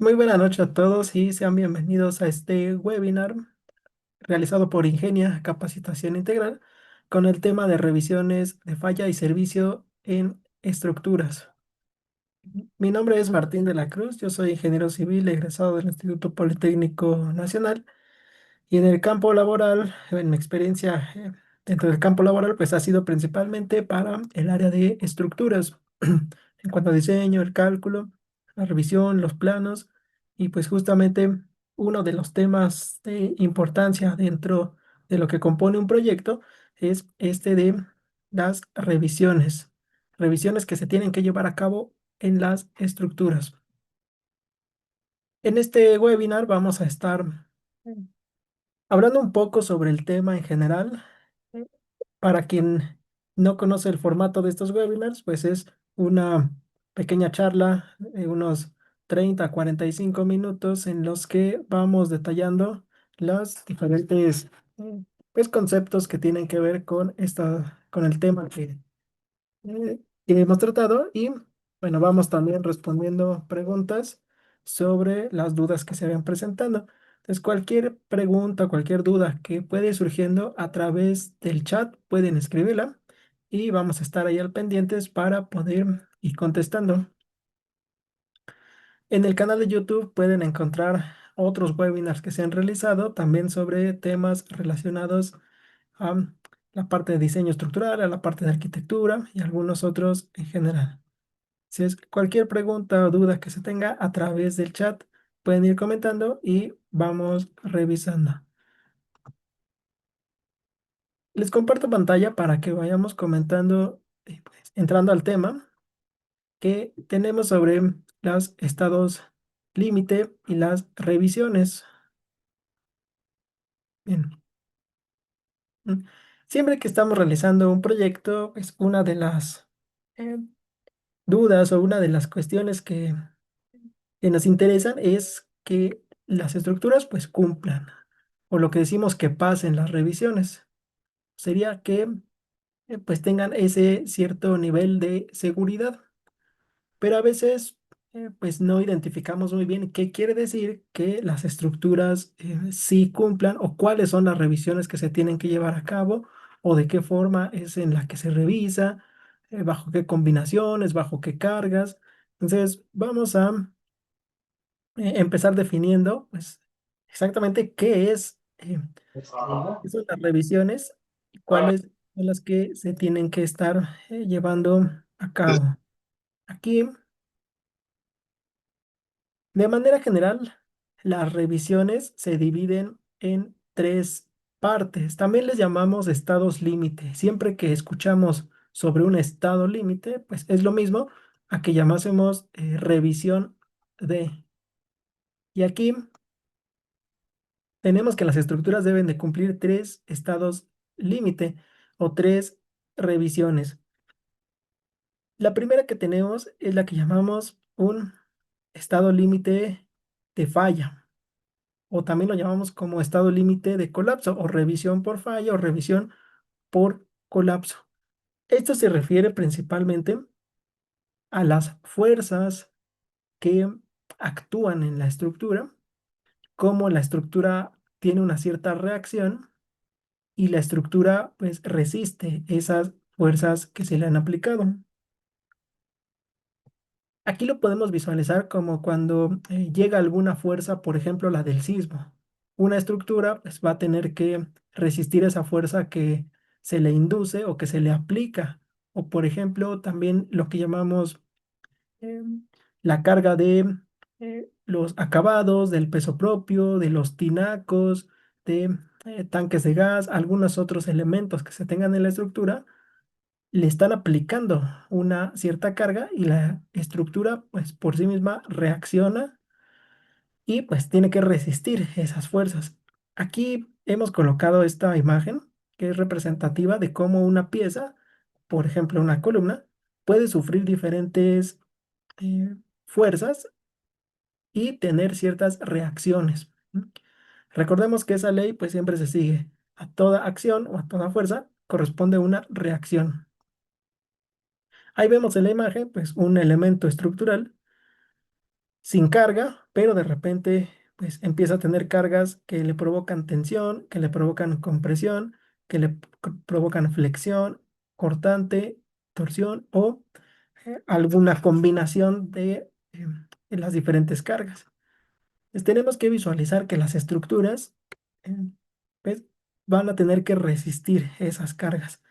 Muy buena noche a todos y sean bienvenidos a este webinar realizado por Ingenia Capacitación Integral con el tema de revisiones de falla y servicio en estructuras. Mi nombre es Martín de la Cruz, yo soy ingeniero civil egresado del Instituto Politécnico Nacional y en el campo laboral, en mi experiencia dentro del campo laboral, pues ha sido principalmente para el área de estructuras, en cuanto a diseño, el cálculo, la revisión, los planos, y pues justamente uno de los temas de importancia dentro de lo que compone un proyecto es este de las revisiones, revisiones que se tienen que llevar a cabo en las estructuras. En este webinar vamos a estar hablando un poco sobre el tema en general. Para quien no conoce el formato de estos webinars, pues es una pequeña charla de unos 30 a 45 minutos en los que vamos detallando los diferentes pues, conceptos que tienen que ver con con el tema que hemos tratado y bueno, vamos también respondiendo preguntas sobre las dudas que se vayan presentando. Entonces, cualquier pregunta, cualquier duda que puede ir surgiendo a través del chat, pueden escribirla y vamos a estar ahí al pendientes para poder ir contestando. En el canal de YouTube pueden encontrar otros webinars que se han realizado también sobre temas relacionados a la parte de diseño estructural, a la parte de arquitectura y algunos otros en general. Si es cualquier pregunta o duda que se tenga a través del chat, pueden ir comentando y vamos revisando. Les comparto pantalla para que vayamos comentando, pues, entrando al tema que tenemos sobre los estados límite y las revisiones. Bien. mm, Siempre que estamos realizando un proyecto, es una de las eh, dudas o una de las cuestiones que nos interesan es que las estructuras pues cumplan, o lo que decimos que pasen las revisiones, sería que pues tengan ese cierto nivel de seguridad, pero a veces pues no identificamos muy bien qué quiere decir que las estructuras sí cumplan o cuáles son las revisiones que se tienen que llevar a cabo o de qué forma es en la que se revisa, bajo qué combinaciones, bajo qué cargas. Entonces vamos a empezar definiendo, pues, exactamente qué son las revisiones y cuáles son las que se tienen que estar llevando a cabo. Aquí, de manera general, las revisiones se dividen en tres partes. También les llamamos estados límite. Siempre que escuchamos sobre un estado límite, pues es lo mismo a que llamásemos revisión de. Y aquí tenemos que las estructuras deben de cumplir tres estados límite o tres revisiones. La primera que tenemos es la que llamamos un estado límite de falla, o también lo llamamos como estado límite de colapso, o revisión por falla, o revisión por colapso. Esto se refiere principalmente a las fuerzas que actúan en la estructura, como la estructura tiene una cierta reacción y la estructura pues resiste esas fuerzas que se le han aplicado. Aquí lo podemos visualizar como cuando llega alguna fuerza, por ejemplo la del sismo. Una estructura pues va a tener que resistir esa fuerza que se le induce o que se le aplica. O por ejemplo también lo que llamamos eh, la carga de los acabados, del peso propio, de los tinacos, de tanques de gas, algunos otros elementos que se tengan en la estructura, le están aplicando una cierta carga y la estructura, pues por sí misma reacciona y pues tiene que resistir esas fuerzas. Aquí hemos colocado esta imagen que es representativa de cómo una pieza, por ejemplo una columna, puede sufrir diferentes fuerzas y tener ciertas reacciones. Recordemos que esa ley pues siempre se sigue. A toda acción o a toda fuerza corresponde una reacción. Ahí vemos en la imagen pues un elemento estructural sin carga, pero de repente pues empieza a tener cargas que le provocan tensión, que le provocan compresión, que le provocan flexión, cortante, torsión o alguna combinación de las diferentes cargas. Tenemos que visualizar que las estructuras eh, pues, van a tener que resistir esas cargas.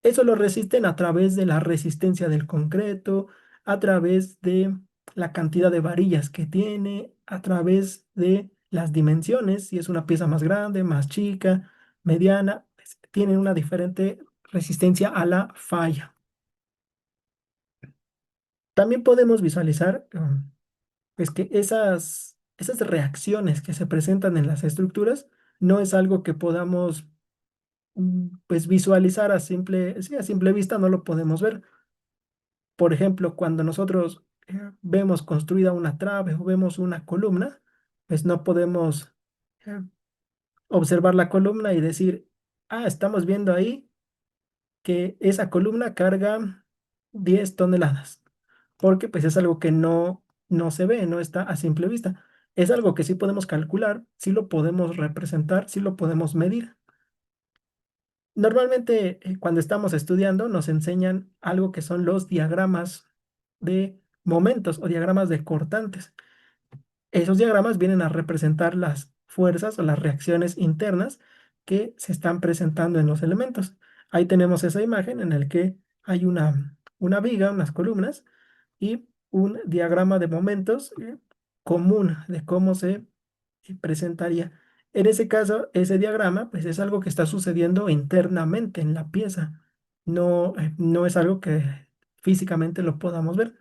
Eso lo resisten a través de la resistencia del concreto, a través de la cantidad de varillas que tiene, a través de las dimensiones, si es una pieza más grande, más chica, mediana, pues, tienen una diferente resistencia a la falla. También podemos visualizar pues que esas reacciones que se presentan en las estructuras no es algo que podamos pues visualizar a simple, sí, a simple vista, no lo podemos ver. Por ejemplo, cuando nosotros vemos construida una trave o vemos una columna, pues no podemos eh, observar la columna y decir, ah, estamos viendo ahí que esa columna carga 10 toneladas, porque pues es algo que no se ve, no está a simple vista. Es algo que sí podemos calcular, sí lo podemos representar, sí lo podemos medir. Normalmente, cuando estamos estudiando, nos enseñan algo que son los diagramas de momentos o diagramas de cortantes. Esos diagramas vienen a representar las fuerzas o las reacciones internas que se están presentando en los elementos. Ahí tenemos esa imagen en la que hay una viga, unas columnas y un diagrama de momentos común de cómo se presentaría. En ese caso, ese diagrama, pues es algo que está sucediendo internamente en la pieza. No es algo que físicamente lo podamos ver.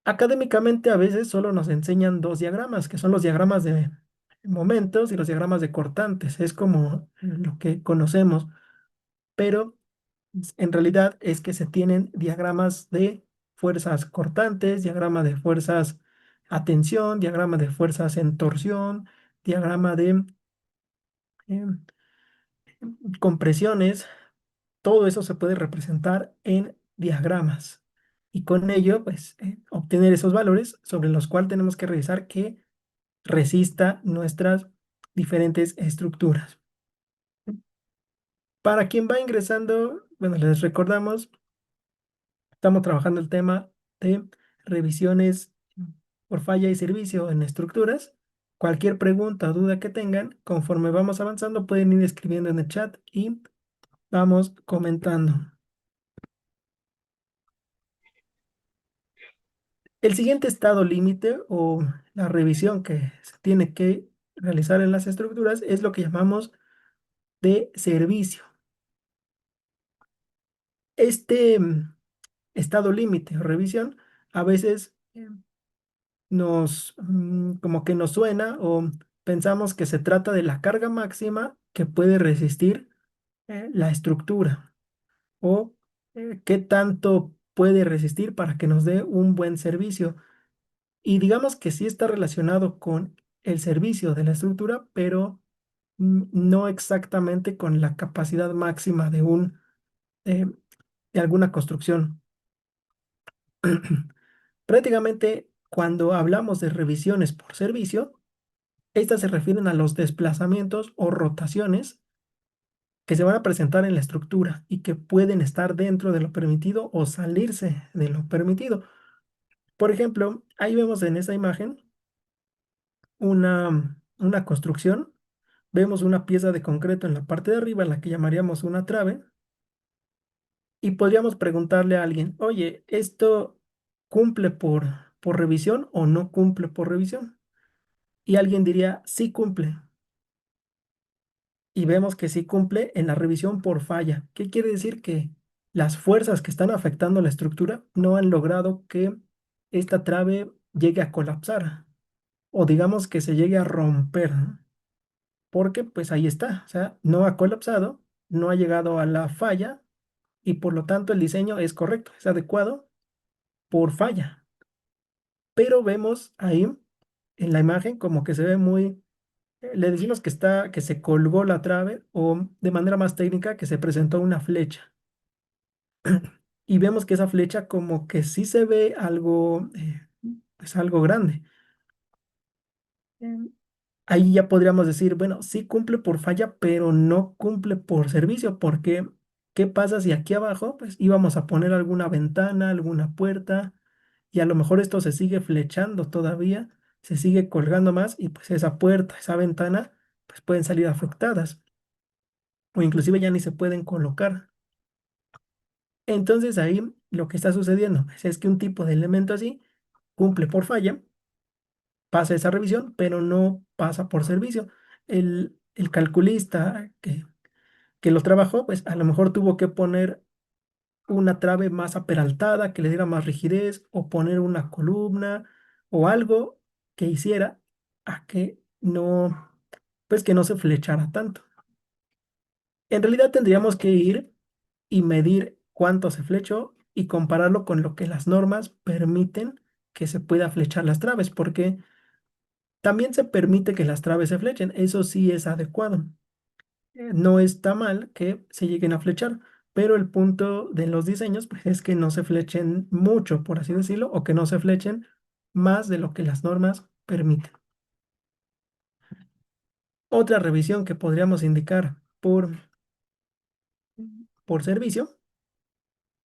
Académicamente a veces solo nos enseñan dos diagramas, que son los diagramas de momentos y los diagramas de cortantes. Es como lo que conocemos, pero en realidad es que se tienen diagramas de fuerzas cortantes, diagrama de fuerzas a tensión, diagrama de fuerzas en torsión, diagrama de em, compresiones. Todo eso se puede representar en diagramas. Y con ello, pues, obtener esos valores sobre los cuales tenemos que revisar que resista nuestras diferentes estructuras. Para quien va ingresando, bueno, les recordamos, estamos trabajando el tema de revisiones por falla y servicio en estructuras. Cualquier pregunta o duda que tengan, conforme vamos avanzando, pueden ir escribiendo en el chat y vamos comentando. El siguiente estado límite o la revisión que se tiene que realizar en las estructuras es lo que llamamos de servicio. Este estado límite o revisión a veces como que nos suena o pensamos que se trata de la carga máxima que puede resistir la estructura o qué tanto puede resistir para que nos dé un buen servicio. Y digamos que sí está relacionado con el servicio de la estructura, pero no exactamente con la capacidad máxima eh, de alguna construcción. Prácticamente cuando hablamos de revisiones por servicio, estas se refieren a los desplazamientos o rotaciones que se van a presentar en la estructura y que pueden estar dentro de lo permitido o salirse de lo permitido. Por ejemplo, ahí vemos en esa imagen una construcción. Vemos una pieza de concreto en la parte de arriba, en la que llamaríamos una trave, y podríamos preguntarle a alguien, oye, ¿esto cumple por revisión o no cumple por revisión? Y alguien diría, sí cumple. Y vemos que sí cumple en la revisión por falla. ¿Qué quiere decir? Que las fuerzas que están afectando la estructura no han logrado que esta trave llegue a colapsar o digamos que se llegue a romper, ¿no? Porque pues ahí está, o sea, no ha colapsado, no ha llegado a la falla y por lo tanto el diseño es correcto, es adecuado por falla. Pero vemos ahí en la imagen como que se ve muy, le decimos que se colgó la trave o de manera más técnica que se presentó una flecha. Y vemos que esa flecha como que sí se ve algo, pues algo grande. Em, Ahí ya podríamos decir, bueno, sí cumple por falla, pero no cumple por servicio, porque ¿qué pasa si aquí abajo pues íbamos a poner alguna ventana, alguna puerta y a lo mejor esto se sigue flechando todavía, se sigue colgando más y pues esa puerta, esa ventana pues pueden salir afectadas o inclusive ya ni se pueden colocar. Entonces ahí lo que está sucediendo pues, es que un tipo de elemento así cumple por falla, pasa esa revisión, pero no pasa por servicio. El calculista que lo trabajó, pues a lo mejor tuvo que poner una trave más aperaltada, que le diera más rigidez, o poner una columna o algo que hiciera a que no, pues que no se flechara tanto. En realidad tendríamos que ir y medir cuánto se flechó y compararlo con lo que las normas permiten que se pueda flechar las traves, porque también se permite que las traves se flechen, eso sí es adecuado. No está mal que se lleguen a flechar, pero el punto de los diseños pues, es que no se flechen mucho, por así decirlo, o que no se flechen más de lo que las normas permiten. Otra revisión que podríamos indicar por servicio,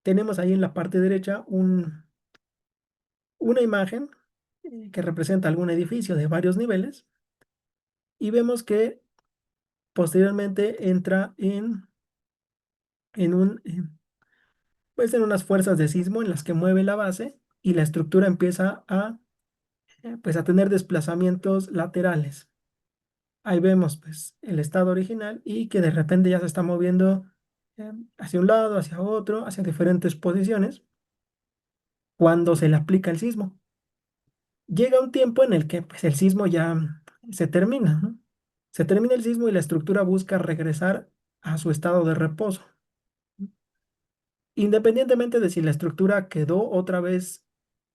tenemos ahí en la parte derecha una imagen que representa algún edificio de varios niveles y vemos que posteriormente entra en un, pues en unas fuerzas de sismo en las que mueve la base y la estructura empieza pues a tener desplazamientos laterales. Ahí vemos pues el estado original y que de repente ya se está moviendo hacia un lado, hacia otro, hacia diferentes posiciones cuando se le aplica el sismo. Llega un tiempo en el que pues el sismo ya se termina, ¿no? Se termina el sismo y la estructura busca regresar a su estado de reposo. Independientemente de si la estructura quedó otra vez,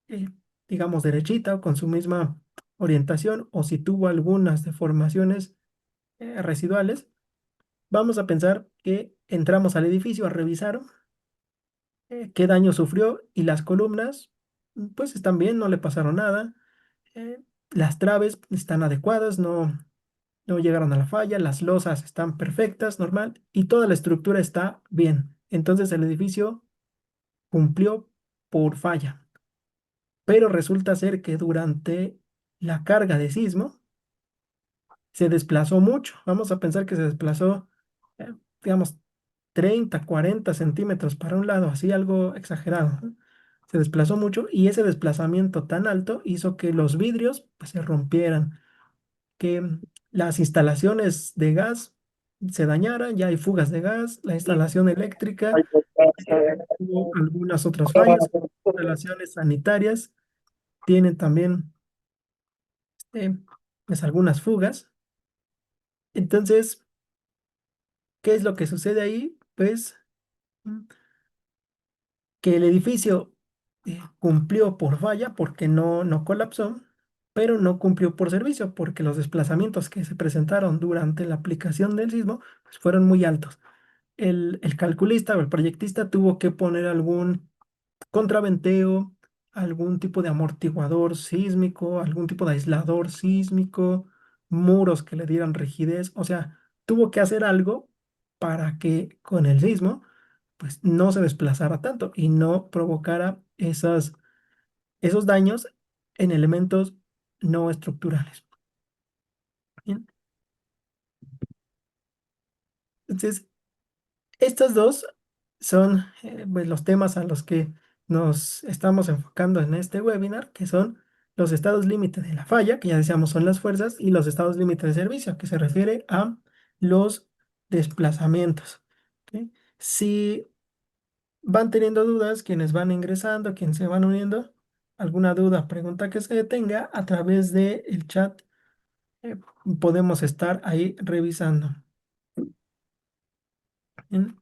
eh, digamos, derechita o con su misma orientación o si tuvo algunas deformaciones residuales, vamos a pensar que entramos al edificio a revisar qué daño sufrió y las columnas, pues están bien, no le pasaron nada. Las traves están adecuadas, no llegaron a la falla, las losas están perfectas, normal, y toda la estructura está bien. Entonces el edificio cumplió por falla, pero resulta ser que durante la carga de sismo se desplazó mucho. Vamos a pensar que se desplazó, digamos, 30, 40 centímetros para un lado, así algo exagerado, ¿no? Se desplazó mucho y ese desplazamiento tan alto hizo que los vidrios pues, se rompieran, que las instalaciones de gas se dañaran, ya hay fugas de gas, la instalación eléctrica tuvo algunas otras fallas, instalaciones sanitarias tienen también eh, pues algunas fugas. Entonces, ¿qué es lo que sucede ahí? Pues mm, que el edificio cumplió por falla porque no colapsó, pero no cumplió por servicio porque los desplazamientos que se presentaron durante la aplicación del sismo pues, fueron muy altos. El calculista o el proyectista tuvo que poner algún contraventeo, algún tipo de amortiguador sísmico, algún tipo de aislador sísmico, muros que le dieran rigidez, o sea, tuvo que hacer algo para que con el sismo pues no se desplazara tanto y no provocara esos daños en elementos no estructurales. Bien, entonces, estos dos son pues, los temas a los que nos estamos enfocando en este webinar, que son los estados límite de la falla, que ya decíamos son las fuerzas, y los estados límite de servicio, que se refiere a los desplazamientos. ¿Ok? Si van teniendo dudas, quienes van ingresando, quienes se van uniendo, alguna duda, pregunta que se tenga, a través del chat eh, podemos estar ahí revisando. Bien.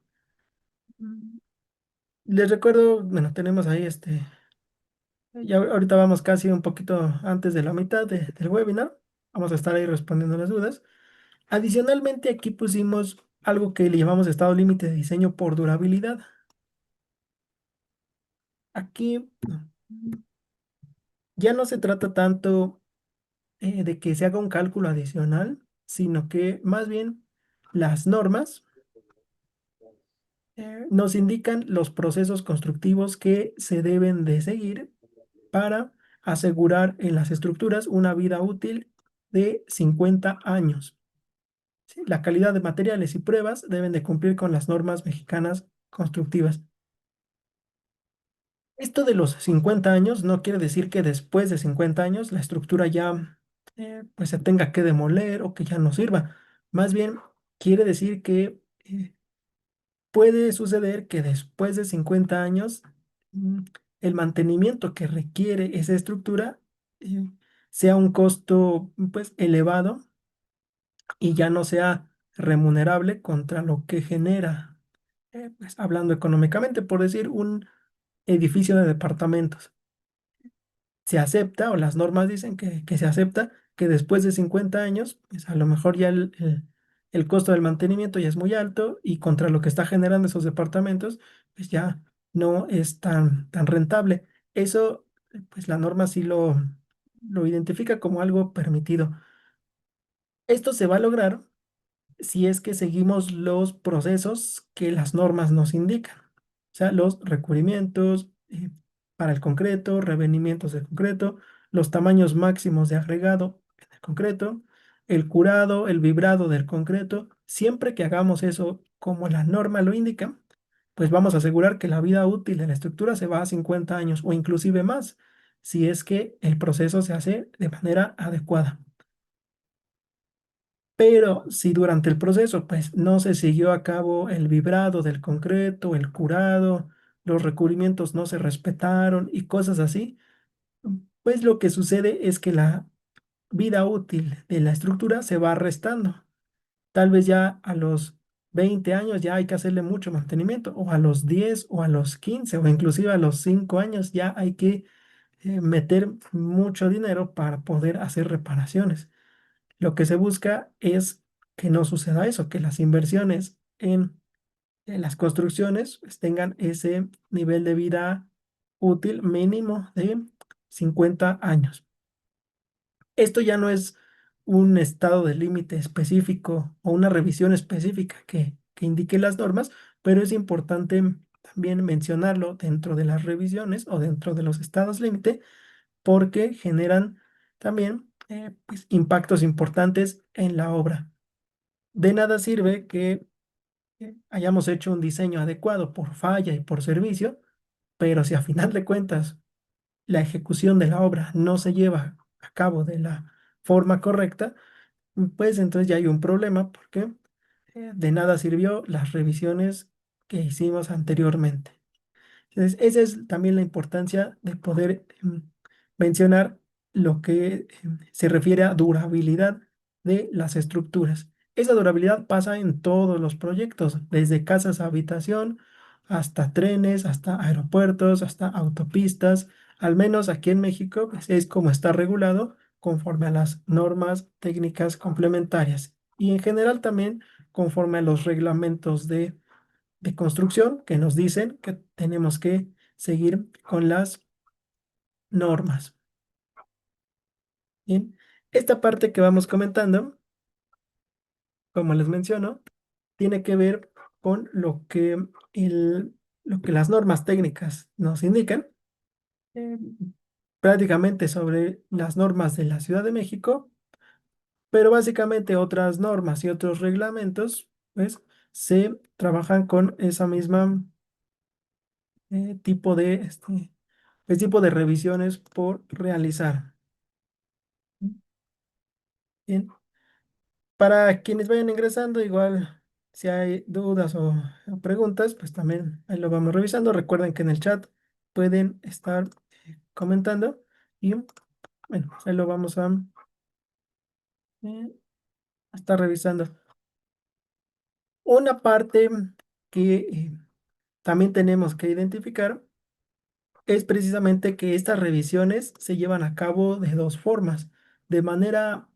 Les recuerdo, bueno, tenemos ahí ya ahorita vamos casi un poquito antes de la mitad del webinar. Vamos a estar ahí respondiendo las dudas. Adicionalmente, aquí pusimos algo que le llamamos estado límite de diseño por durabilidad. Aquí ya no se trata tanto de que se haga un cálculo adicional, sino que más bien las normas nos indican los procesos constructivos que se deben de seguir para asegurar en las estructuras una vida útil de 50 años. ¿Sí? La calidad de materiales y pruebas deben de cumplir con las normas mexicanas constructivas. Esto de los 50 años no quiere decir que después de 50 años la estructura ya pues se tenga que demoler o que ya no sirva. Más bien quiere decir que puede suceder que después de 50 años mm, el mantenimiento que requiere esa estructura eh, sea un costo pues elevado y ya no sea remunerable contra lo que genera, pues, hablando económicamente, por decir, un edificio de departamentos. Se acepta, o las normas dicen que se acepta, que después de 50 años, pues a lo mejor ya el costo del mantenimiento ya es muy alto y contra lo que está generando esos departamentos, pues ya no es tan rentable. Eso, pues la norma sí lo identifica como algo permitido. Esto se va a lograr si es que seguimos los procesos que las normas nos indican. O sea, los recubrimientos para el concreto, revenimientos de concreto, los tamaños máximos de agregado en el concreto, el curado, el vibrado del concreto. Siempre que hagamos eso como la norma lo indica, pues vamos a asegurar que la vida útil de la estructura se va a 50 años o inclusive más, si es que el proceso se hace de manera adecuada. Pero si durante el proceso pues no se siguió a cabo el vibrado del concreto, el curado, los recubrimientos no se respetaron y cosas así, pues lo que sucede es que la vida útil de la estructura se va restando. Tal vez ya a los 20 años ya hay que hacerle mucho mantenimiento, o a los 10 o a los 15 o inclusive a los 5 años ya hay que meter mucho dinero para poder hacer reparaciones. Lo que se busca es que no suceda eso, que las inversiones en las construcciones pues, tengan ese nivel de vida útil mínimo de 50 años. Esto ya no es un estado de límite específico o una revisión específica que indique las normas, pero es importante también mencionarlo dentro de las revisiones o dentro de los estados límite porque generan también pues, impactos importantes en la obra. De nada sirve que hayamos hecho un diseño adecuado por falla y por servicio, pero si a final de cuentas la ejecución de la obra no se lleva a cabo de la forma correcta, pues entonces ya hay un problema porque de nada sirvió las revisiones que hicimos anteriormente. Entonces, esa es también la importancia de poder mencionar lo que se refiere a durabilidad de las estructuras. Esa durabilidad pasa en todos los proyectos, desde casas a habitación, hasta trenes, hasta aeropuertos, hasta autopistas. Al menos aquí en México, pues, es como está regulado conforme a las normas técnicas complementarias y en general también conforme a los reglamentos de construcción que nos dicen que tenemos que seguir con las normas. Bien, esta parte que vamos comentando, como les menciono, tiene que ver con lo que las normas técnicas nos indican, eh, prácticamente sobre las normas de la Ciudad de México, pero básicamente otras normas y otros reglamentos, pues, se trabajan con esa misma tipo pues, tipo de revisiones por realizar. Bien, para quienes vayan ingresando, igual si hay dudas o preguntas, pues también ahí lo vamos revisando. Recuerden que en el chat pueden estar comentando y bueno, ahí lo vamos eh, a estar revisando. Una parte que también tenemos que identificar es precisamente que estas revisiones se llevan a cabo de dos formas, de manera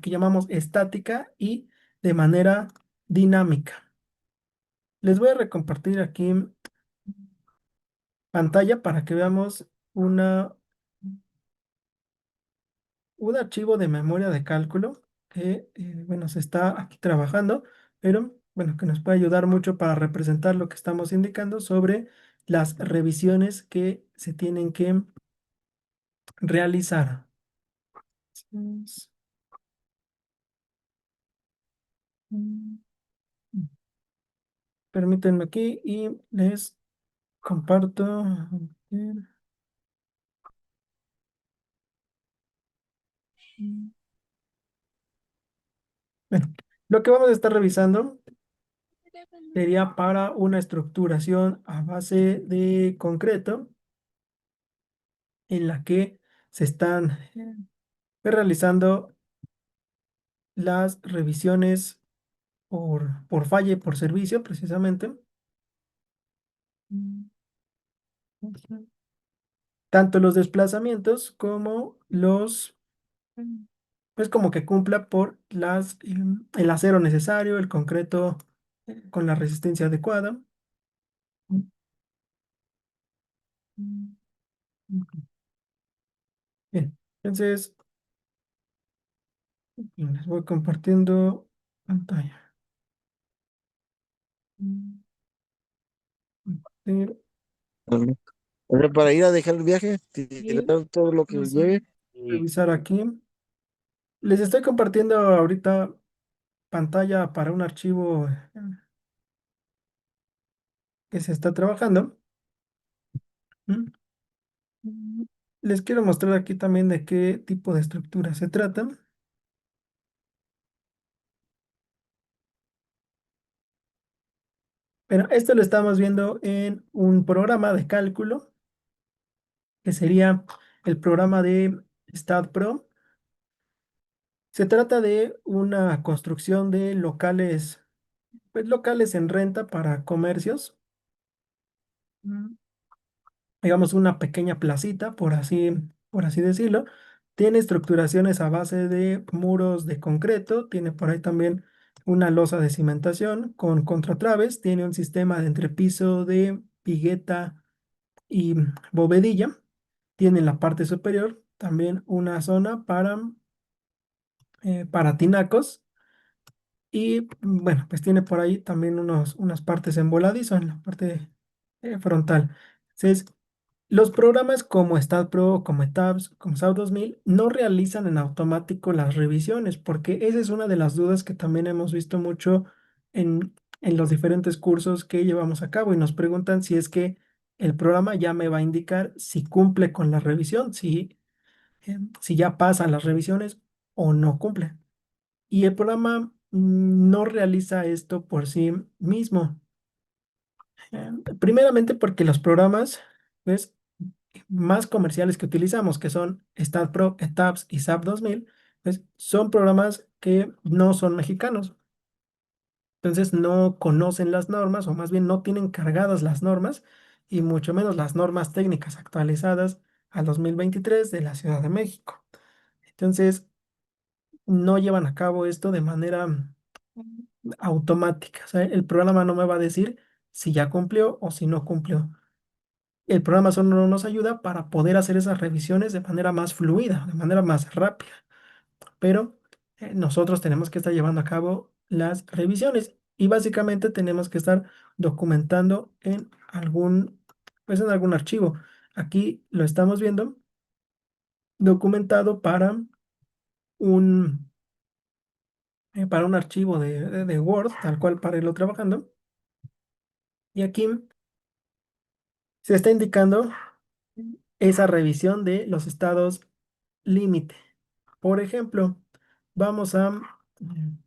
que llamamos estática y de manera dinámica. Les voy a recompartir aquí pantalla para que veamos un archivo de memoria de cálculo que, bueno, se está aquí trabajando, pero, bueno, que nos puede ayudar mucho para representar lo que estamos indicando sobre las revisiones que se tienen que realizar. Entonces, mm, permítanme aquí y les comparto. Bueno, lo que vamos a estar revisando sería para una estructuración a base de concreto en la que se están realizando las revisiones por falla y por servicio, precisamente. Mm, ujú. Tanto los desplazamientos como pues como que cumpla por el acero necesario, el concreto con la resistencia adecuada. Mm, mm, mm. Bien, entonces les voy compartiendo pantalla. Mm, compartir. Ujú. O sea, para ir a dejar el viaje, Y tirar todo lo que vamos a lleve y revisar aquí. Les estoy compartiendo ahorita pantalla para un archivo que se está trabajando. ¿Mm? Mm. Les quiero mostrar aquí también de qué tipo de estructura se trata. Pero esto lo estamos viendo en un programa de cálculo, que sería el programa de StatPro. Se trata de una construcción de locales, pues, locales en renta para comercios. Mm. Digamos una pequeña placita, por así decirlo. Tiene estructuraciones a base de muros de concreto, tiene por ahí también una losa de cimentación con contratraves, tiene un sistema de entrepiso de pigueta y bovedilla, tiene en la parte superior también una zona para tinacos y, bueno, pues tiene por ahí también unas partes en voladizo en la parte frontal. Entonces, los programas como StatPro, como ETABS, como SAP 2000 no realizan en automático las revisiones, porque esa es una de las dudas que también hemos visto mucho en los diferentes cursos que llevamos a cabo y nos preguntan si es que el programa ya me va a indicar si cumple con la revisión, si ya pasa las revisiones o no cumple. Y el programa no realiza esto por sí mismo. Primeramente porque los programas, pues, más comerciales que utilizamos, que son StatPro, ETABS y SAP 2000, pues son programas que no son mexicanos. Entonces no conocen las normas, o más bien no tienen cargadas las normas, y mucho menos las normas técnicas actualizadas al 2023 de la Ciudad de México. Entonces no llevan a cabo esto de manera automática. O sea, el programa no me va a decir si ya cumplió o si no cumplió. El programa solo nos ayuda para poder hacer esas revisiones de manera más fluida, de manera más rápida. Pero nosotros tenemos que estar llevando a cabo las revisiones y básicamente tenemos que estar documentando pues en algún archivo. Aquí lo estamos viendo documentado un, para un archivo de Word, tal cual para irlo trabajando. Y aquí se está indicando esa revisión de los estados límite. Por ejemplo, vamos a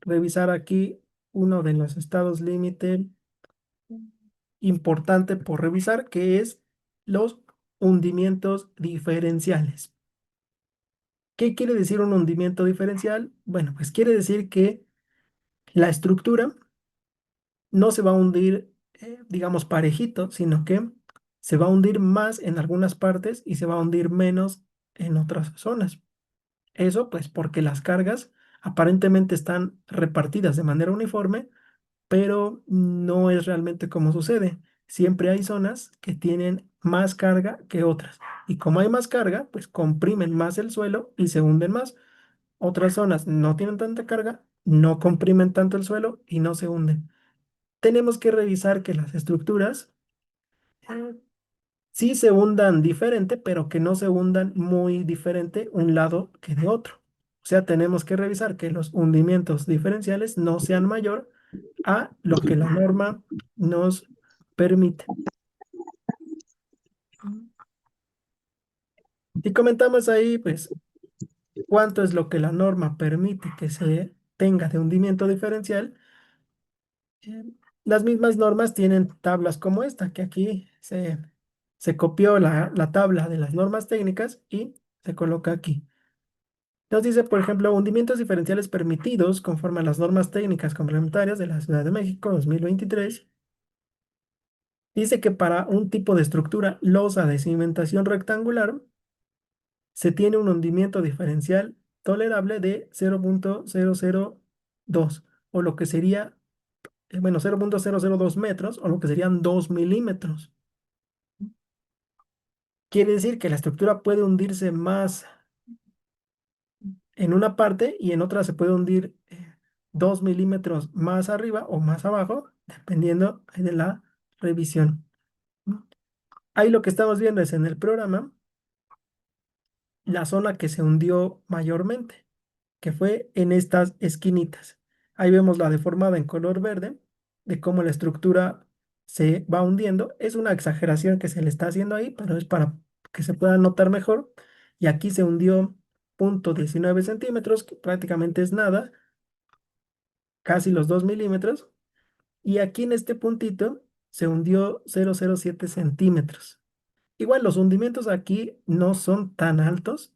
revisar aquí uno de los estados límite importante por revisar, que es los hundimientos diferenciales. ¿Qué quiere decir un hundimiento diferencial? Bueno, pues quiere decir que la estructura no se va a hundir, digamos, parejito, sino que se va a hundir más en algunas partes y se va a hundir menos en otras zonas. Eso pues porque las cargas aparentemente están repartidas de manera uniforme, pero no es realmente como sucede. siempre hay zonas que tienen más carga que otras. Y como hay más carga, pues comprimen más el suelo y se hunden más. Otras zonas no tienen tanta carga, no comprimen tanto el suelo y no se hunden. Tenemos que revisar que las estructuras sí se hundan diferente, pero que no se hundan muy diferente un lado que de otro. O sea, tenemos que revisar que los hundimientos diferenciales no sean mayor a lo que la norma nos permite. Y comentamos ahí, pues, cuánto es lo que la norma permite que se tenga de hundimiento diferencial. Eh, Las mismas normas tienen tablas como esta, que aquí se copió la tabla de las normas técnicas y se coloca aquí. Nos dice, por ejemplo, hundimientos diferenciales permitidos conforme a las normas técnicas complementarias de la Ciudad de México 2023. Dice que para un tipo de estructura losa de cimentación rectangular se tiene un hundimiento diferencial tolerable de 0,002 o lo que sería, bueno, 0,002 metros o lo que serían 2 milímetros. Quiere decir que la estructura puede hundirse más en una parte y en otra se puede hundir 2 milímetros más arriba o más abajo, dependiendo de la revisión. Ahí lo que estamos viendo es en el programa la zona que se hundió mayormente, que fue en estas esquinitas. Ahí vemos la deformada en color verde, de cómo la estructura se va hundiendo. Es una exageración que se le está haciendo ahí, pero es para que se pueda notar mejor. Y aquí se hundió 0,19 centímetros, que prácticamente es nada, casi los 2 milímetros. Y aquí en este puntito se hundió 0,07 centímetros. Igual los hundimientos aquí no son tan altos,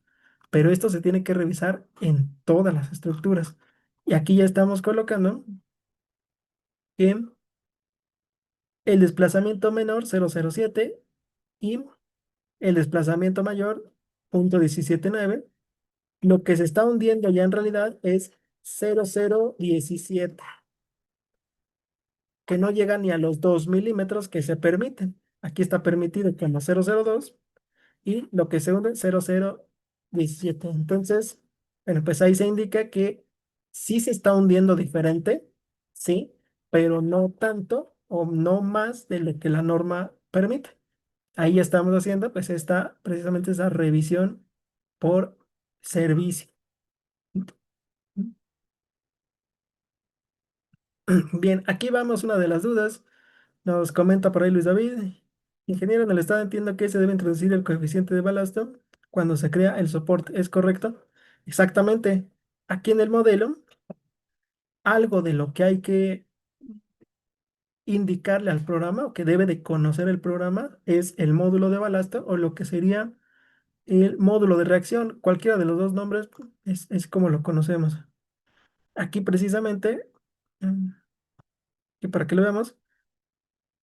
pero esto se tiene que revisar en todas las estructuras. Y aquí ya estamos colocando que el desplazamiento menor 0,07 y el desplazamiento mayor 0,179. Lo que se está hundiendo ya en realidad es 0,017, que no llega ni a los 2 milímetros que se permiten. Aquí está permitido como 0,02 y lo que se hunde 0,017. Entonces, bueno, pues ahí se indica que sí se está hundiendo diferente, sí, pero no tanto o no más de lo que la norma permite. Ahí estamos haciendo pues precisamente esa revisión por servicio. Bien, aquí vamos una de las dudas. Nos comenta por ahí Luis David. Ingeniero, en el estado entiendo que se debe introducir el coeficiente de balasto cuando se crea el soporte. ¿Es correcto? Exactamente. Aquí en el modelo, algo de lo que hay que indicarle al programa o que debe de conocer el programa es el módulo de balasto o lo que sería el módulo de reacción. Cualquiera de los dos nombres es como lo conocemos. Aquí precisamente, mm, y para que lo veamos,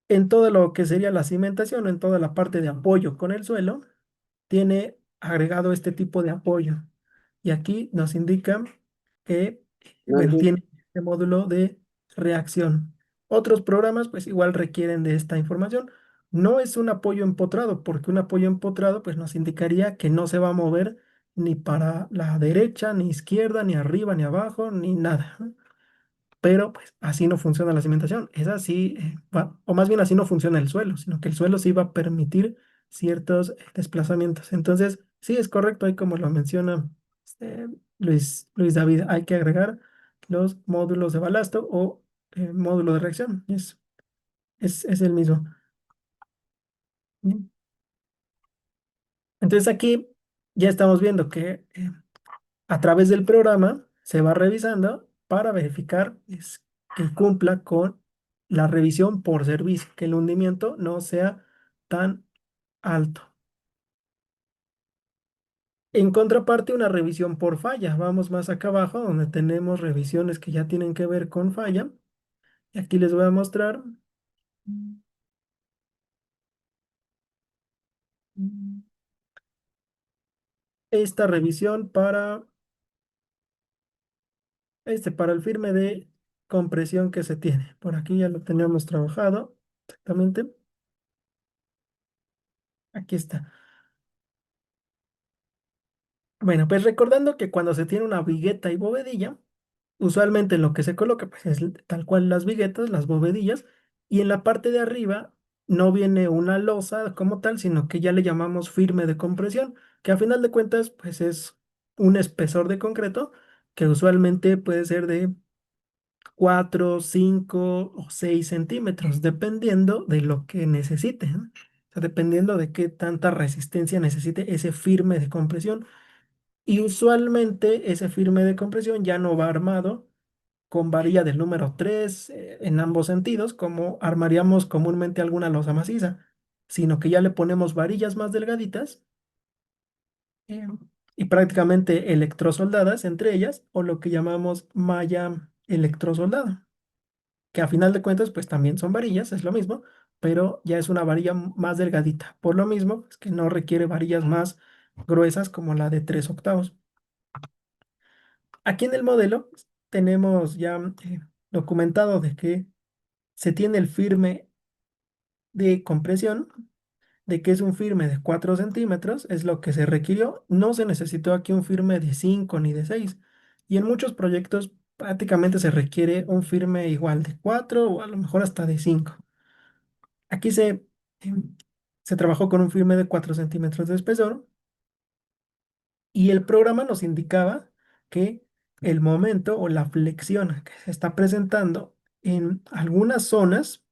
en todo lo que sería la cimentación, en toda la parte de apoyo con el suelo, tiene agregado este tipo de apoyo. Y aquí nos indica que, bueno, Andy, tiene este módulo de reacción. Otros programas, pues igual requieren de esta información. No es un apoyo empotrado, porque un apoyo empotrado, pues nos indicaría que no se va a mover ni para la derecha, ni izquierda, ni arriba, ni abajo, ni nada. Pero pues así no funciona la cimentación. Es así, o más bien así no funciona el suelo, sino que el suelo sí va a permitir ciertos desplazamientos. Entonces, sí es correcto, ahí como lo menciona Luis David, hay que agregar los módulos de balasto o módulo de reacción. Es el mismo. Bien. Entonces aquí ya estamos viendo que a través del programa se va revisando para verificar que cumpla con la revisión por servicio, que el hundimiento no sea tan alto. En contraparte, una revisión por falla. Vamos más acá abajo, donde tenemos revisiones que ya tienen que ver con falla. Y aquí les voy a mostrar esta revisión para el firme de compresión que se tiene. Por aquí ya lo teníamos trabajado exactamente. Aquí está. Bueno, pues recordando que cuando se tiene una vigueta y bovedilla, usualmente lo que se coloca pues, es tal cual las viguetas, las bovedillas, y en la parte de arriba no viene una losa como tal, sino que ya le llamamos firme de compresión, que a final de cuentas pues es un espesor de concreto que usualmente puede ser de 4, 5 o 6 centímetros, dependiendo de lo que necesite, ¿no? O sea, dependiendo de qué tanta resistencia necesite ese firme de compresión. Y usualmente ese firme de compresión ya no va armado con varilla del número 3 en ambos sentidos, como armaríamos comúnmente alguna losa maciza, sino que ya le ponemos varillas más delgaditas eh, y prácticamente electrosoldadas entre ellas, o lo que llamamos malla electrosoldada, que a final de cuentas pues también son varillas, es lo mismo, pero ya es una varilla más delgadita. Por lo mismo, es que no requiere varillas más gruesas como la de 3/8. Aquí en el modelo tenemos ya documentado de que se tiene el firme de compresión, de que es un firme de 4 centímetros, es lo que se requirió. No se necesitó aquí un firme de 5 ni de 6. Y en muchos proyectos prácticamente se requiere un firme igual de 4 o a lo mejor hasta de 5. Aquí se trabajó con un firme de 4 centímetros de espesor y el programa nos indicaba que el momento o la flexión que se está presentando en algunas zonas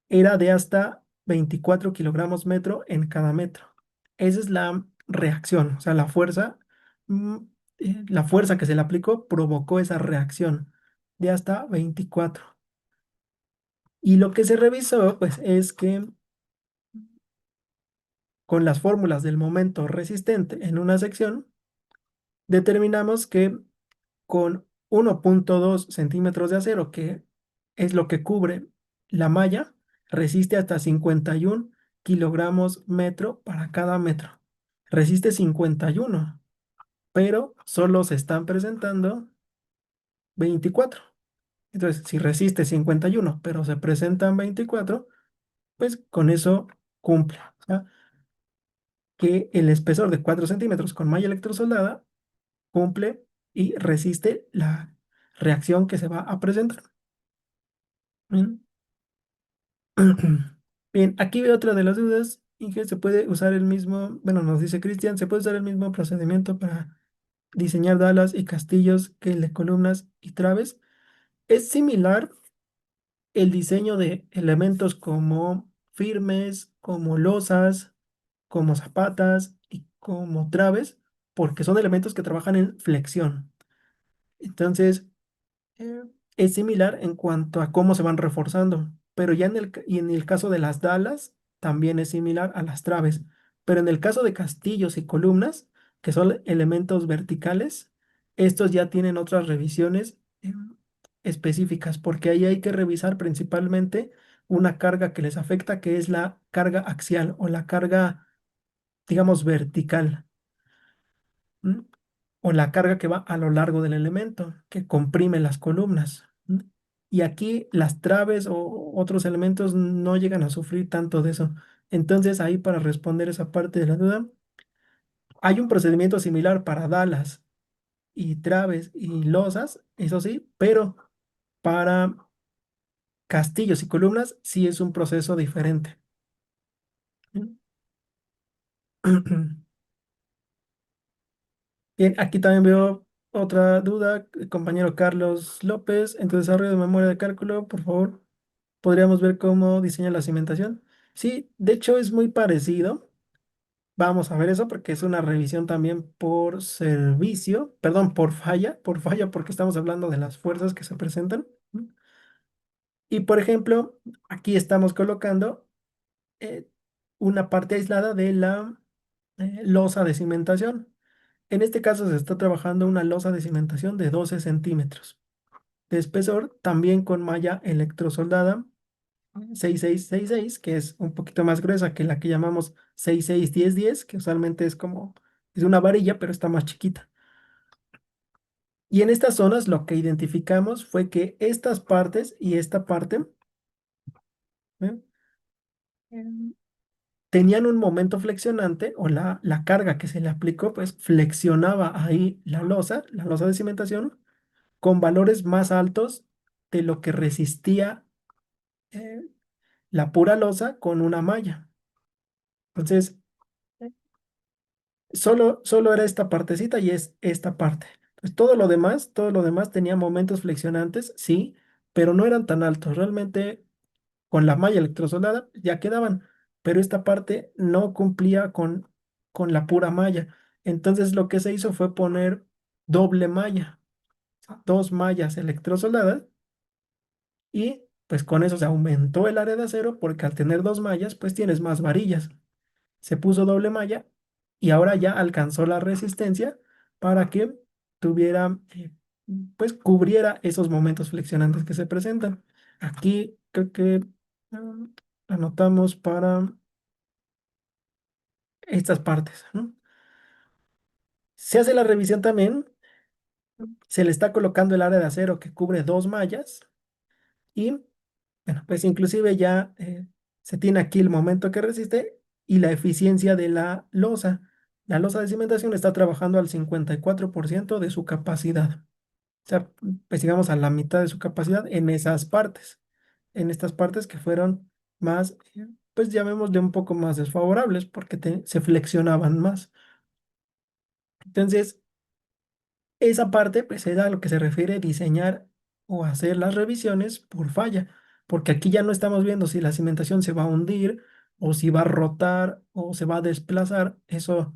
era de hasta 24 kilogramos metro en cada metro. Esa es la reacción, o sea, mm, la fuerza que se le aplicó provocó esa reacción de hasta 24. Y lo que se revisó, pues, es que con las fórmulas del momento resistente en una sección, determinamos que con 1,2 centímetros de acero, que es lo que cubre la malla, resiste hasta 51 kilogramos metro para cada metro. Resiste 51, pero solo se están presentando 24. Entonces, si resiste 51, pero se presentan 24, pues con eso cumple. O sea, que el espesor de 4 centímetros con malla electrosoldada cumple y resiste la reacción que se va a presentar. Bien. Bien, aquí veo otra de las dudas. Inge, se puede usar el mismo, bueno, nos dice Cristian, se puede usar el mismo procedimiento para diseñar dalas y castillos que el de columnas y traves. Es similar el diseño de elementos como firmes, como losas, como zapatas y como traves, porque son elementos que trabajan en flexión. Entonces, eh, es similar en cuanto a cómo se van reforzando, pero ya y en el caso de las dalas también es similar a las traves, pero en el caso de castillos y columnas, que son elementos verticales, estos ya tienen otras revisiones específicas, porque ahí hay que revisar principalmente una carga que les afecta, que es la carga axial o la carga, digamos, vertical. ¿M? O la carga que va a lo largo del elemento, que comprime las columnas. Y aquí las traves o otros elementos no llegan a sufrir tanto de eso. Entonces, ahí para responder esa parte de la duda, hay un procedimiento similar para dalas y traves y losas, eso sí, pero para castillos y columnas sí es un proceso diferente. Bien, aquí también veo otra duda, compañero Carlos López. En tu desarrollo de memoria de cálculo, por favor, podríamos ver cómo diseña la cimentación. Sí, de hecho es muy parecido. Vamos a ver eso porque es una revisión también por servicio, perdón, por falla porque estamos hablando de las fuerzas que se presentan. Y por ejemplo, aquí estamos colocando eh, una parte aislada de la losa de cimentación. En este caso se está trabajando una losa de cimentación de 12 centímetros de espesor, también con malla electrosoldada 6666, que es un poquito más gruesa que la que llamamos 661010, que usualmente es una varilla, pero está más chiquita. Y en estas zonas lo que identificamos fue que estas partes y esta parte ¿eh? tenían un momento flexionante o la carga que se le aplicó, pues flexionaba ahí la losa de cimentación, con valores más altos de lo que resistía eh, la pura losa con una malla. Entonces, solo era esta partecita y es esta parte. Pues todo lo demás tenía momentos flexionantes, sí, pero no eran tan altos. Realmente con la malla electrosoldada ya quedaban, pero esta parte no cumplía con la pura malla. Entonces lo que se hizo fue poner doble malla, o sea, dos mallas electrosoldadas y pues con eso se aumentó el área de acero porque al tener dos mallas pues tienes más varillas. Se puso doble malla y ahora ya alcanzó la resistencia para que tuviera, pues cubriera esos momentos flexionantes que se presentan. Aquí creo que mm, anotamos para estas partes, ¿no? Se hace la revisión también, se le está colocando el área de acero que cubre dos mallas y, bueno, pues inclusive ya se tiene aquí el momento que resiste y la eficiencia de la losa. La losa de cimentación está trabajando al 54% de su capacidad. O sea, pues digamos a la mitad de su capacidad en esas partes. En estas partes que fueron más, pues llamémosle un poco más desfavorables porque se flexionaban más. Entonces, esa parte, pues era a lo que se refiere diseñar o hacer las revisiones por falla, porque aquí ya no estamos viendo si la cimentación se va a hundir o si va a rotar o se va a desplazar. Eso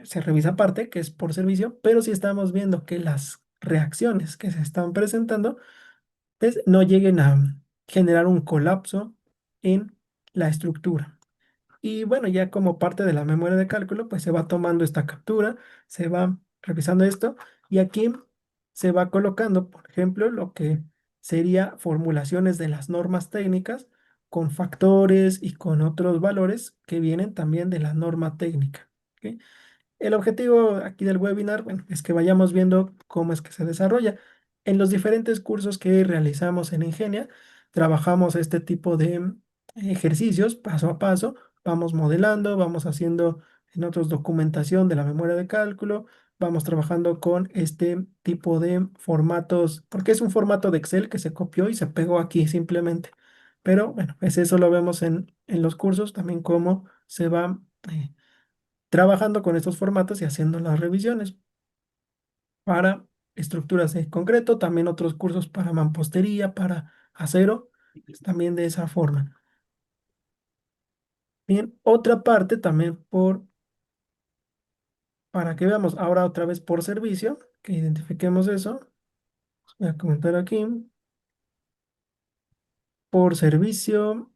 se revisa aparte, que es por servicio, pero si estamos viendo que las reacciones que se están presentando, pues no lleguen a generar un colapso en la estructura. Y bueno, ya como parte de la memoria de cálculo, pues se va tomando esta captura, se va revisando esto y aquí se va colocando, por ejemplo, lo que sería formulaciones de las normas técnicas con factores y con otros valores que vienen también de la norma técnica. ¿Ok? El objetivo aquí del webinar, bueno, es que vayamos viendo cómo es que se desarrolla. En los diferentes cursos que realizamos en Ingenia, trabajamos este tipo de ejercicios paso a paso, vamos modelando, vamos haciendo en otros documentación de la memoria de cálculo, vamos trabajando con este tipo de formatos, porque es un formato de Excel que se copió y se pegó aquí simplemente. Pero bueno, pues eso lo vemos en los cursos, también cómo se va trabajando con estos formatos y haciendo las revisiones para estructuras de concreto, también otros cursos para mampostería, para acero, pues también de esa forma. Bien, otra parte también para que veamos ahora otra vez por servicio, que identifiquemos eso. Voy a comentar aquí, por servicio,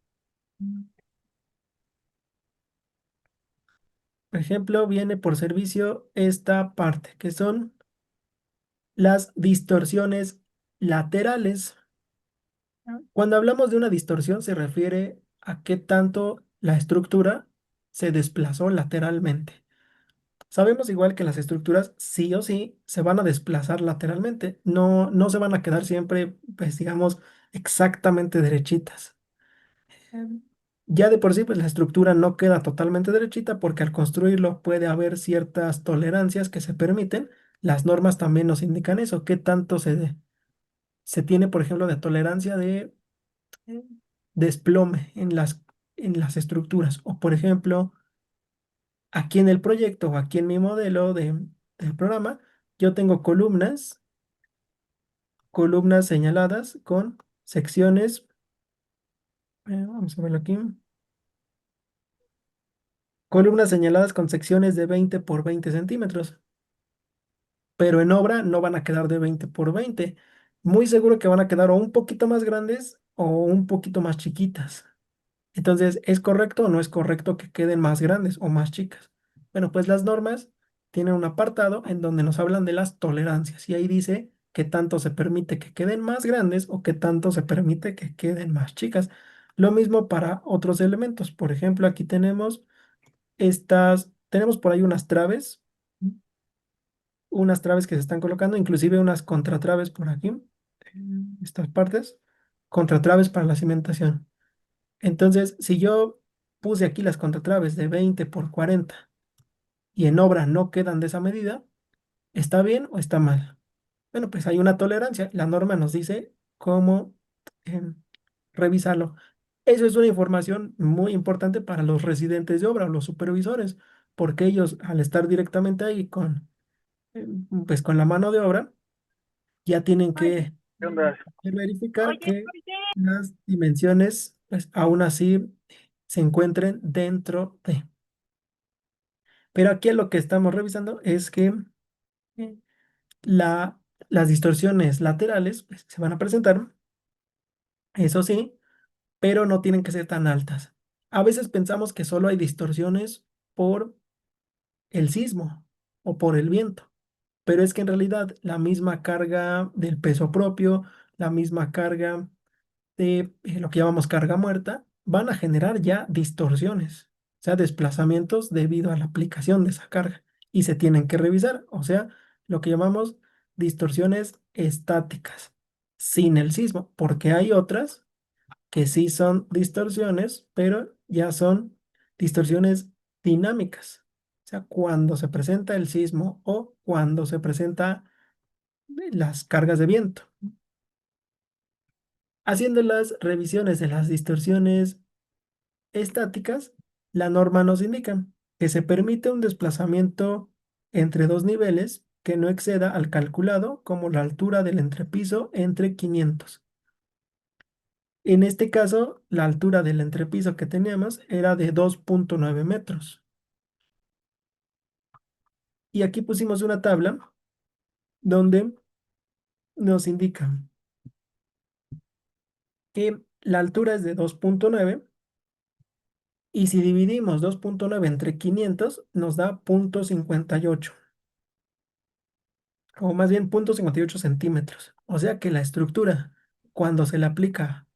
por ejemplo, viene por servicio esta parte, que son las distorsiones laterales. Cuando hablamos de una distorsión se refiere a qué tanto la estructura se desplazó lateralmente. Sabemos igual que las estructuras sí o sí se van a desplazar lateralmente, no se van a quedar siempre, pues digamos, exactamente derechitas. Em, Ya de por sí, pues la estructura no queda totalmente derechita porque al construirlo puede haber ciertas tolerancias que se permiten. Las normas también nos indican eso, qué tanto se tiene, por ejemplo, de tolerancia de desplome en las estructuras. O por ejemplo, aquí en el proyecto o aquí en mi modelo del programa, yo tengo columnas señaladas con secciones, vamos a verlo aquí, columnas señaladas con secciones de 20 por 20 centímetros, pero en obra no van a quedar de 20 por 20. Muy seguro que van a quedar o un poquito más grandes o un poquito más chiquitas. Entonces, ¿es correcto o no es correcto que queden más grandes o más chicas? Bueno, pues las normas tienen un apartado en donde nos hablan de las tolerancias y ahí dice qué tanto se permite que queden más grandes o qué tanto se permite que queden más chicas. Lo mismo para otros elementos. Por ejemplo, aquí tenemos por ahí unas traves que se están colocando, inclusive unas contratraves por aquí, estas partes, contratraves para la cimentación. Entonces, si yo puse aquí las contratraves de 20 por 40 y en obra no quedan de esa medida, ¿está bien o está mal? Bueno, pues hay una tolerancia. La norma nos dice cómo em, revisarlo. Eso es una información muy importante para los residentes de obra o los supervisores, porque ellos, al estar directamente ahí pues con la mano de obra, ya tienen que ¿Qué onda? verificar que las dimensiones, pues aún así se encuentren dentro de. Pero aquí lo que estamos revisando es que eh, la, las distorsiones laterales pues, se van a presentar, eso sí, pero no tienen que ser tan altas. A veces pensamos que solo hay distorsiones por el sismo o por el viento, pero es que en realidad la misma carga del peso propio, la misma carga de lo que llamamos carga muerta, van a generar ya distorsiones, o sea, desplazamientos debido a la aplicación de esa carga y se tienen que revisar, o sea, lo que llamamos distorsiones estáticas sin el sismo, porque hay otras que sí son distorsiones, pero ya son distorsiones dinámicas. O sea, cuando se presenta el sismo o cuando se presenta las cargas de viento. Haciendo las revisiones de las distorsiones estáticas, la norma nos indica que se permite un desplazamiento entre dos niveles que no exceda al calculado como la altura del entrepiso entre 500. En este caso, la altura del entrepiso que teníamos era de 2,9 metros. Y aquí pusimos una tabla donde nos indica que la altura es de 2,9 y si dividimos 2,9 entre 500 nos da 0,58 o más bien 0,58 centímetros. O sea que la estructura, cuando se le aplica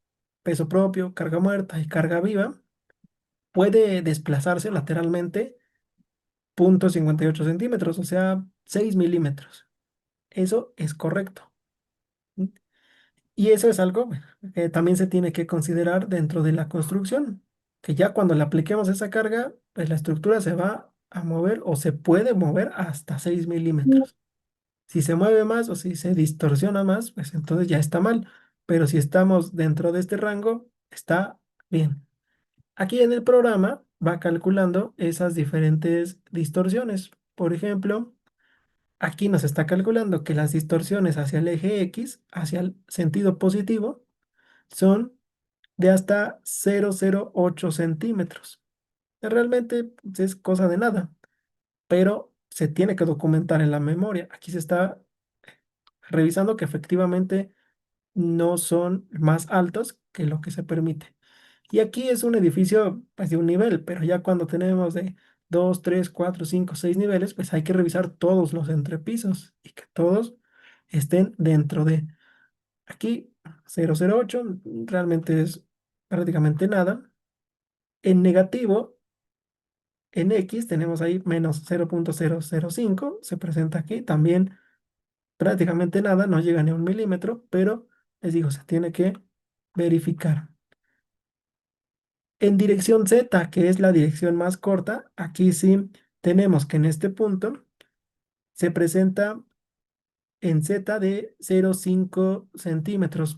peso propio, carga muerta y carga viva, puede desplazarse lateralmente 0,58 centímetros, o sea, 6 milímetros. Eso es correcto. Y eso es algo bueno, que también se tiene que considerar dentro de la construcción, que ya cuando le apliquemos esa carga, pues la estructura se va a mover o se puede mover hasta 6 milímetros. Si se mueve más o si se distorsiona más, pues entonces ya está mal. Pero si estamos dentro de este rango, está bien. Aquí en el programa va calculando esas diferentes distorsiones. Por ejemplo, aquí nos está calculando que las distorsiones hacia el eje X, hacia el sentido positivo, son de hasta 0,08 centímetros. Realmente pues, es cosa de nada, pero se tiene que documentar en la memoria. Aquí se está revisando que efectivamente no son más altos que lo que se permite. Y aquí es un edificio pues, de un nivel, pero ya cuando tenemos de 2, 3, 4, 5, 6 niveles, pues hay que revisar todos los entrepisos y que todos estén dentro de. Aquí 0,08 realmente es prácticamente nada. En negativo, en X tenemos ahí menos 0,005, se presenta aquí también prácticamente nada, no llega ni a 1 milímetro, pero les digo, se tiene que verificar. En dirección Z, que es la dirección más corta, aquí sí tenemos que en este punto se presenta en Z de 0,5 centímetros,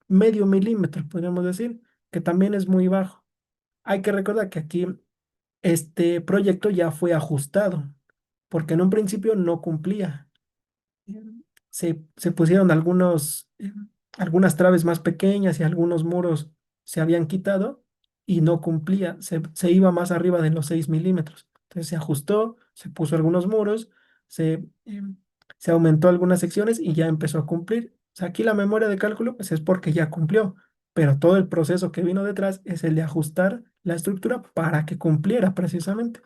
medio milímetro, podríamos decir, que también es muy bajo. Hay que recordar que aquí este proyecto ya fue ajustado, porque en un principio no cumplía. Se pusieron algunas traves más pequeñas y algunos muros se habían quitado y no cumplía, se iba más arriba de los 6 milímetros. Entonces se ajustó, se puso algunos muros, se aumentó algunas secciones y ya empezó a cumplir. O sea, aquí la memoria de cálculo pues es porque ya cumplió, pero todo el proceso que vino detrás es el de ajustar la estructura para que cumpliera precisamente.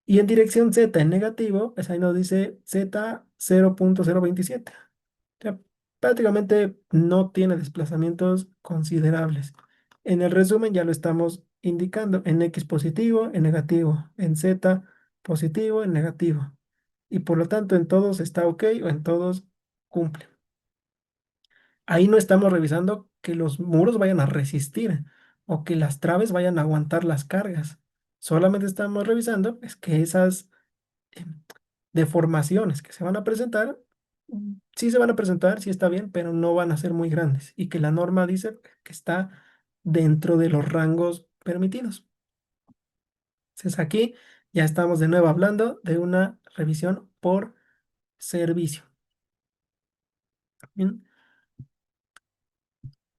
Y en dirección Z en negativo, pues ahí nos dice Z 0,027. O sea, prácticamente no tiene desplazamientos considerables. En el resumen ya lo estamos indicando en X positivo, en negativo, en Z positivo, en negativo. Y por lo tanto en todos está ok o en todos cumple. Ahí no estamos revisando que los muros vayan a resistir, o que las traves vayan a aguantar las cargas. Solamente estamos revisando es que esas em, deformaciones que se van a presentar, sí se van a presentar, sí está bien, pero no van a ser muy grandes y que la norma dice que está dentro de los rangos permitidos. Entonces aquí ya estamos de nuevo hablando de una revisión por servicio. Bien.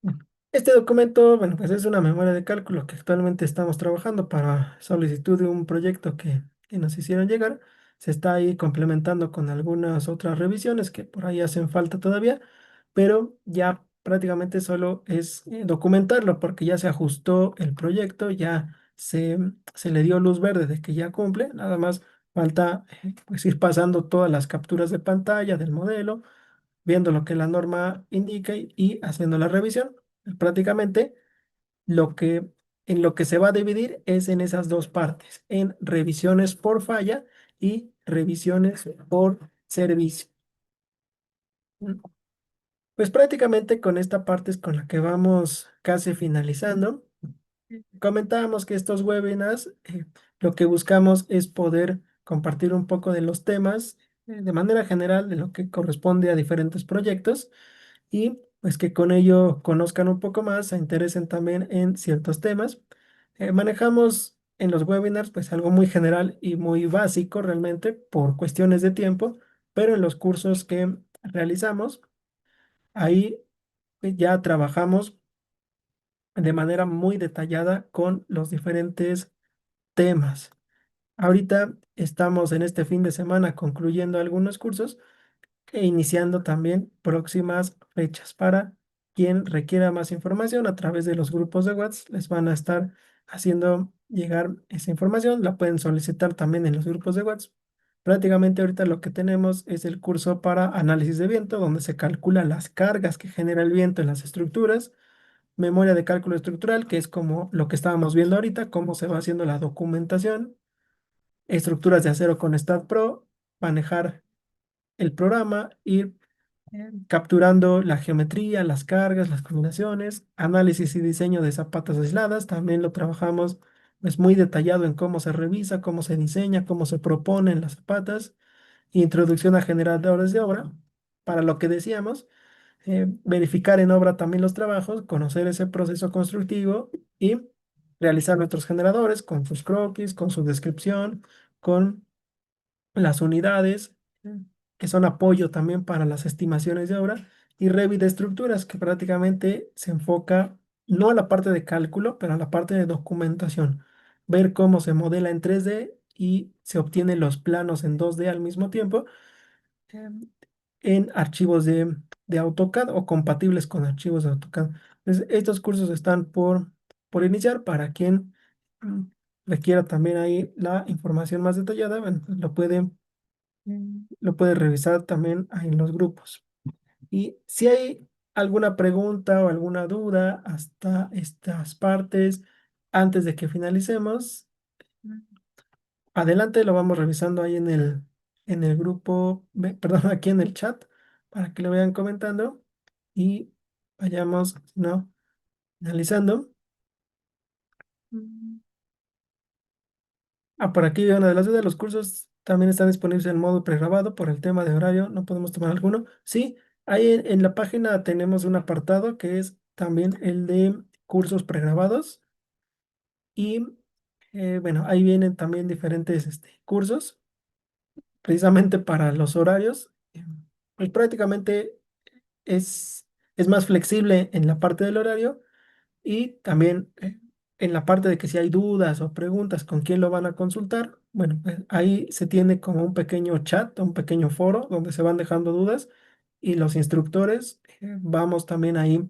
Bueno, este documento, bueno, pues es una memoria de cálculo que actualmente estamos trabajando para solicitud de un proyecto que nos hicieron llegar. Se está ahí complementando con algunas otras revisiones que por ahí hacen falta todavía, pero ya prácticamente solo es documentarlo porque ya se ajustó el proyecto, se le dio luz verde de que ya cumple, nada más falta pues ir pasando todas las capturas de pantalla del modelo, viendo lo que la norma indica y haciendo la revisión. Prácticamente lo que en lo que se va a dividir es en esas dos partes, en revisiones por falla y revisiones por servicio. ¿Mm? Pues prácticamente con esta parte es con la que vamos casi finalizando. Comentábamos que estos webinars lo que buscamos es poder compartir un poco de los temas de manera general de lo que corresponde a diferentes proyectos y pues que con ello conozcan un poco más, se interesen también en ciertos temas. Manejamos en los webinars pues algo muy general y muy básico realmente por cuestiones de tiempo, pero en los cursos que realizamos, ahí ya trabajamos de manera muy detallada con los diferentes temas. Ahorita estamos en este fin de semana concluyendo algunos cursos e iniciando también próximas fechas para quien requiera más información a través de los grupos de WhatsApp. Les van a estar haciendo llegar esa información. La pueden solicitar también en los grupos de WhatsApp. Prácticamente ahorita lo que tenemos es el curso para análisis de viento, donde se calcula las cargas que genera el viento en las estructuras, memoria de cálculo estructural, que es como lo que estábamos viendo ahorita, cómo se va haciendo la documentación, estructuras de acero con StatPro, manejar el programa, ir capturando la geometría, las cargas, las combinaciones, análisis y diseño de zapatas aisladas. También lo trabajamos pues muy detallado en cómo se revisa, cómo se diseña, cómo se proponen las zapatas. Introducción a generadores de obra, para lo que decíamos, verificar en obra también los trabajos, conocer ese proceso constructivo y realizar nuestros generadores con sus croquis, con su descripción, con las unidades, que son apoyo también para las estimaciones de obra, y Revit de estructuras, que prácticamente se enfoca no a la parte de cálculo, pero a la parte de documentación, ver cómo se modela en 3D y se obtienen los planos en 2D al mismo tiempo em, en archivos de AutoCAD o compatibles con archivos de AutoCAD. Entonces, estos cursos están por iniciar para quien mm, requiera también ahí la información más detallada, bueno, pues lo puede revisar también ahí en los grupos. Y si hay alguna pregunta o alguna duda hasta estas partes, antes de que finalicemos, adelante lo vamos revisando ahí en el grupo, perdón, aquí en el chat, para que lo vayan comentando y vayamos, ¿no? Finalizando. Por aquí una de las dudas, los cursos también están disponibles en modo pregrabado por el tema de horario, no podemos tomar alguno. Sí, ahí en la página tenemos un apartado que es también el de cursos pregrabados y bueno, ahí vienen también diferentes cursos, precisamente para los horarios. Pues prácticamente es, es más flexible en la parte del horario y también en la parte de que si hay dudas o preguntas con quién lo van a consultar, bueno, pues ahí se tiene como un pequeño chat, un pequeño foro donde se van dejando dudas y los instructores vamos también ahí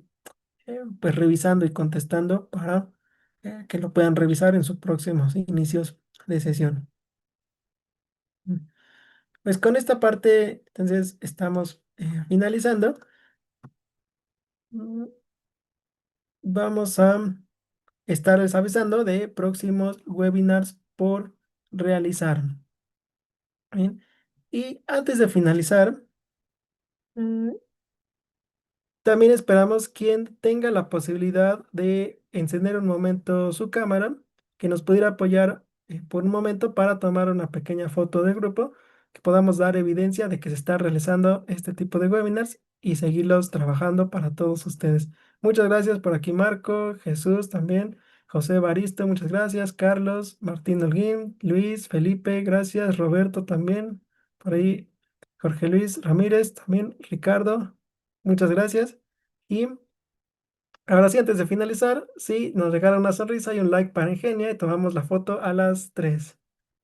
pues revisando y contestando para que lo puedan revisar en sus próximos inicios de sesión. Mm. Pues con esta parte, entonces estamos finalizando. Mm, Vamos a estarles avisando de próximos webinars por realizar. Bien. Y antes de finalizar, mm, también esperamos quien tenga la posibilidad de encender un momento su cámara, que nos pudiera apoyar por un momento para tomar una pequeña foto de grupo, que podamos dar evidencia de que se está realizando este tipo de webinars y seguirlos trabajando para todos ustedes. Muchas gracias por aquí, Marco, Jesús también, José Baristo, muchas gracias, Carlos, Martín Holguín, Luis, Felipe, gracias, Roberto también, por ahí, Jorge Luis Ramírez también, Ricardo, muchas gracias. Y ahora sí, antes de finalizar, sí, nos regala una sonrisa y un like para Ingenia y tomamos la foto a las 3.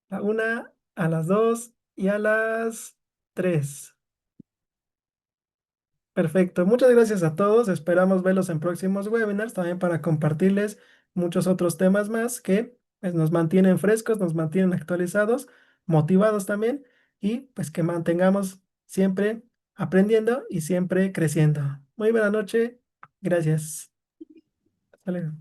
A una, a las 2 y a las 3. Perfecto. Muchas gracias a todos. Esperamos verlos en próximos webinars también para compartirles muchos otros temas más que pues, nos mantienen frescos, nos mantienen actualizados, motivados también y pues que mantengamos siempre aprendiendo y siempre creciendo. Muy buena noche. Gracias. Hasta luego.